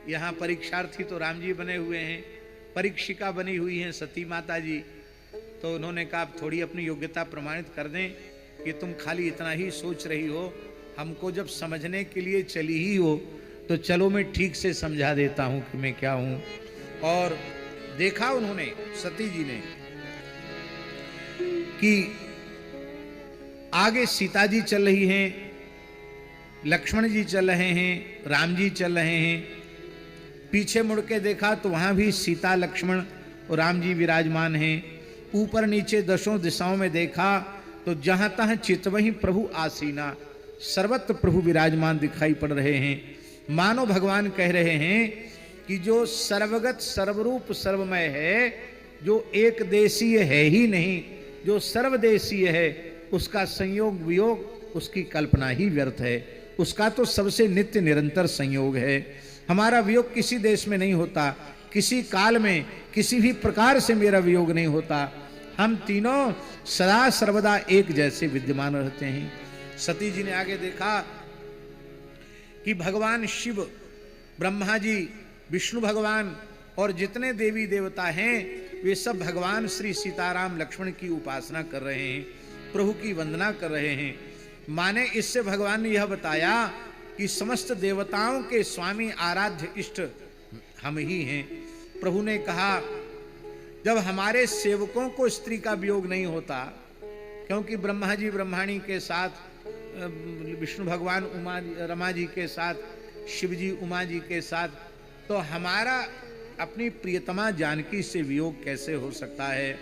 यहाँ परीक्षार्थी तो राम जी बने हुए हैं, परीक्षिका बनी हुई हैं सती माता जी। तो उन्होंने कहा आप थोड़ी अपनी योग्यता प्रमाणित कर दें कि तुम खाली इतना ही सोच रही हो, हमको जब समझने के लिए चली ही हो तो चलो मैं ठीक से समझा देता हूं कि मैं क्या हूं। और देखा उन्होंने सती जी ने कि आगे सीता जी चल रही हैं, लक्ष्मण जी चल रहे हैं, राम जी चल रहे हैं। पीछे मुड़ के देखा तो वहां भी सीता लक्ष्मण और राम जी विराजमान हैं। ऊपर नीचे दसों दिशाओं में देखा तो जहां तहां चितवहीं प्रभु आसीना, सर्वत्र प्रभु विराजमान दिखाई पड़ रहे हैं। मानो भगवान कह रहे हैं कि जो सर्वगत सर्वरूप सर्वमय है, जो एक देशीय है ही नहीं, जो सर्वदेशीय है, उसका संयोग वियोग उसकी कल्पना ही व्यर्थ है। उसका तो सबसे नित्य निरंतर संयोग है। हमारा वियोग किसी देश में नहीं होता, किसी काल में किसी भी प्रकार से मेरा वियोग नहीं होता। हम तीनों सदा सर्वदा एक जैसे विद्यमान रहते हैं। सती जी ने आगे देखा कि भगवान शिव, ब्रह्मा जी, विष्णु भगवान और जितने देवी देवता हैं वे सब भगवान श्री सीताराम लक्ष्मण की उपासना कर रहे हैं, प्रभु की वंदना कर रहे हैं। माने इससे भगवान ने यह बताया कि समस्त देवताओं के स्वामी आराध्य इष्ट हम ही हैं। प्रभु ने कहा जब हमारे सेवकों को स्त्री का वियोग नहीं होता, क्योंकि ब्रह्मा जी ब्रह्माणी के साथ, विष्णु भगवान उमा रमा जी के साथ, शिव जी उमा जी के साथ, तो हमारा अपनी प्रियतमा जानकी से वियोग कैसे हो सकता है।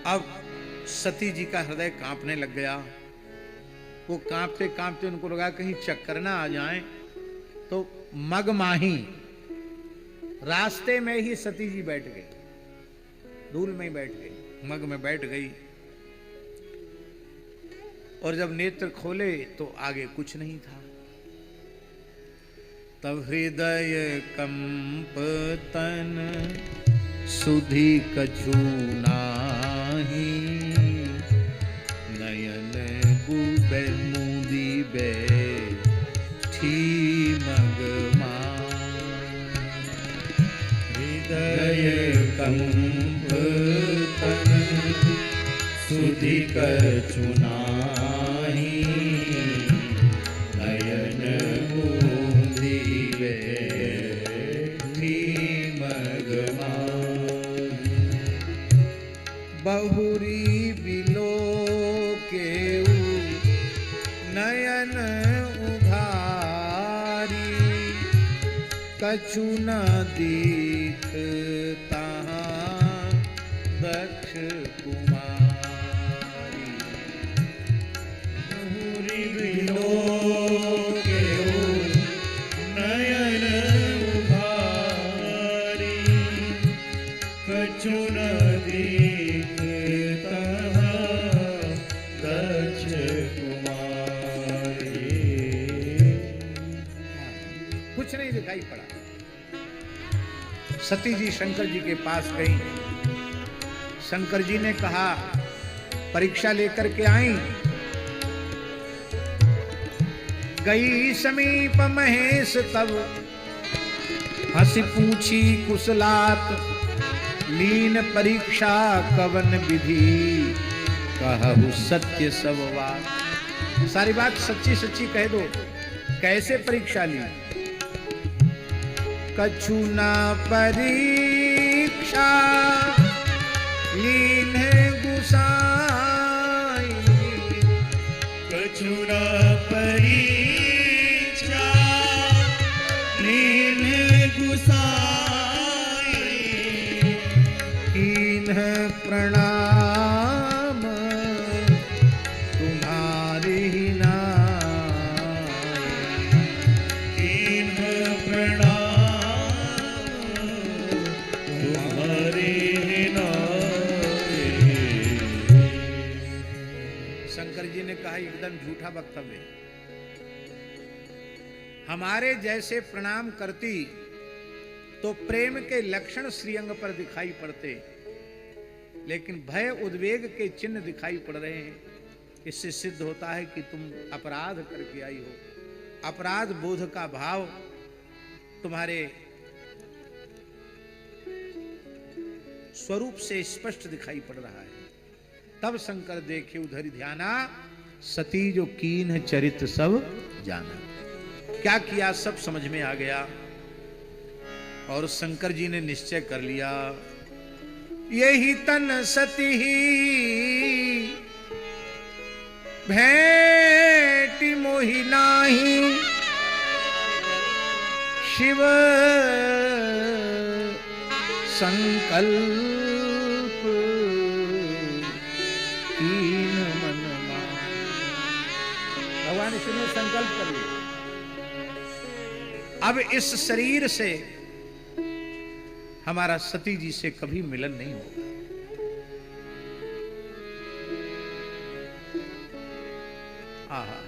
अब सती जी का हृदय कांपने लग गया। वो कांपते कांपते उनको लगा कहीं चक्कर ना आ जाए, तो मगमाही रास्ते में ही सती जी बैठ गई, धूल में ही बैठ गई, मग में बैठ गई। और जब नेत्र खोले तो आगे कुछ नहीं था। तब हृदय कंप तन सुधि कछु नाही, नयन बुबे मुदी बैठी मगमान। हृदय कंप तन सुधि कछु नाही, नयन बुदी बैठी मगमान। बहुरी बिलो के नयन उघारी, कछु न दिखता दक्ष कुमारी। बहुरी बिलो के नयन उघारी, कछु न दिखता दक्ष कुमारी। कुछ नहीं दिखाई पड़ा। सती जी शंकर जी के पास गई। शंकर जी ने कहा परीक्षा लेकर के आई। गई समीप महेश तब, हंसी पूछी कुशलात, लीन परीक्षा कवन विधि, कहु सत्य सब बात। सारी बात सच्ची सच्ची कह दो, कैसे परीक्षा ली। कछु ना परीक्षा लीन गुसाई, कछु ना परीक्षा लीन गुसाई, कीन्ह प्रणाम तुम्हारी नाई, कीन्ह प्रणाम कहा एकदम झूठा वक्तव्य। हमारे जैसे प्रणाम करती तो प्रेम के लक्षण श्रीअंग पर दिखाई पड़ते, लेकिन भय उद्वेग के चिन्ह दिखाई पड़ रहे हैं। इससे सिद्ध होता है कि तुम अपराध करके आई हो। अपराध बोध का भाव तुम्हारे स्वरूप से स्पष्ट दिखाई पड़ रहा है। तब शंकर देखे उधर ध्याना, सती जो कीन चरित सब जाना। क्या किया सब समझ में आ गया और शंकर जी ने निश्चय कर लिया, यही तन सती ही भेंटी मोहि नाही, शिव संकल्प कीन मन मान। भगवान शिव ने संकल्प कर लिया, अब इस शरीर से हमारा सती जी से कभी मिलन नहीं होगा। आहा,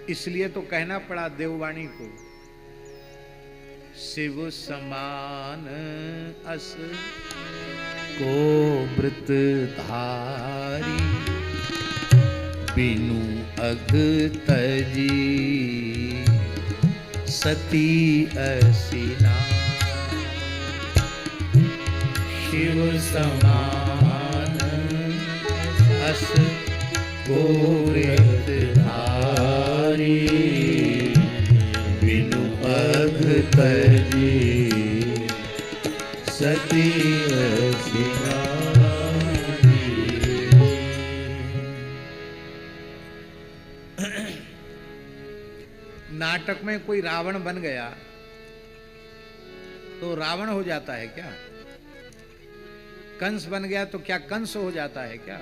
इसलिए तो कहना पड़ा देववाणी को, शिव समान अस को व्रत धारी, बिनु अघ तजी सती असिना। शिव समान अस को व्रत धारी, बिनु अघ तजी सती असिना। नाटक में कोई रावण बन गया तो रावण हो जाता है क्या? कंस बन गया तो क्या कंस हो जाता है क्या?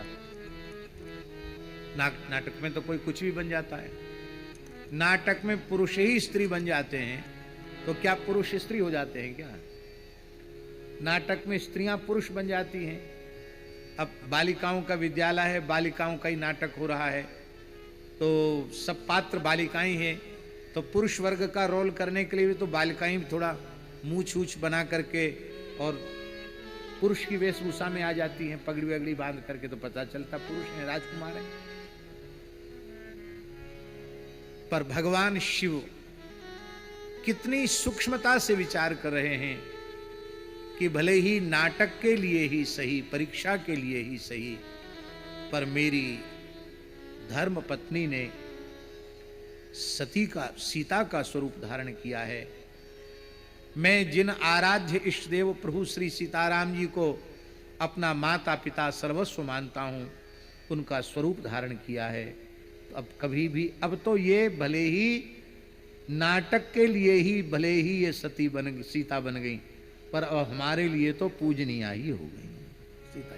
नाटक में तो कोई कुछ भी बन जाता है। नाटक में पुरुष ही स्त्री बन जाते हैं तो क्या पुरुष स्त्री हो जाते हैं क्या? नाटक में स्त्रियां पुरुष बन जाती हैं। अब बालिकाओं का विद्यालय है, बालिकाओं का ही नाटक हो रहा है, तो सब पात्र बालिकाएं हैं, तो पुरुष वर्ग का रोल करने के लिए भी तो बालिकाएं भी थोड़ा मूछ ऊछ बना करके और पुरुष की वेशभूषा में आ जाती हैं, पगड़ी वगड़ी बांध करके, तो पता चलता पुरुष हैं, राजकुमार हैं। पर भगवान शिव कितनी सूक्ष्मता से विचार कर रहे हैं कि भले ही नाटक के लिए ही सही, परीक्षा के लिए ही सही, पर मेरी धर्म पत्नी ने सीता का स्वरूप धारण किया है। मैं जिन आराध्य इष्ट देव प्रभु श्री सीताराम जी को अपना माता पिता सर्वस्व मानता हूं, उनका स्वरूप धारण किया है। तो अब कभी भी, अब तो ये भले ही नाटक के लिए ही भले ही ये सीता बन गई, पर अब हमारे लिए तो पूजनीय ही हो गई सीता।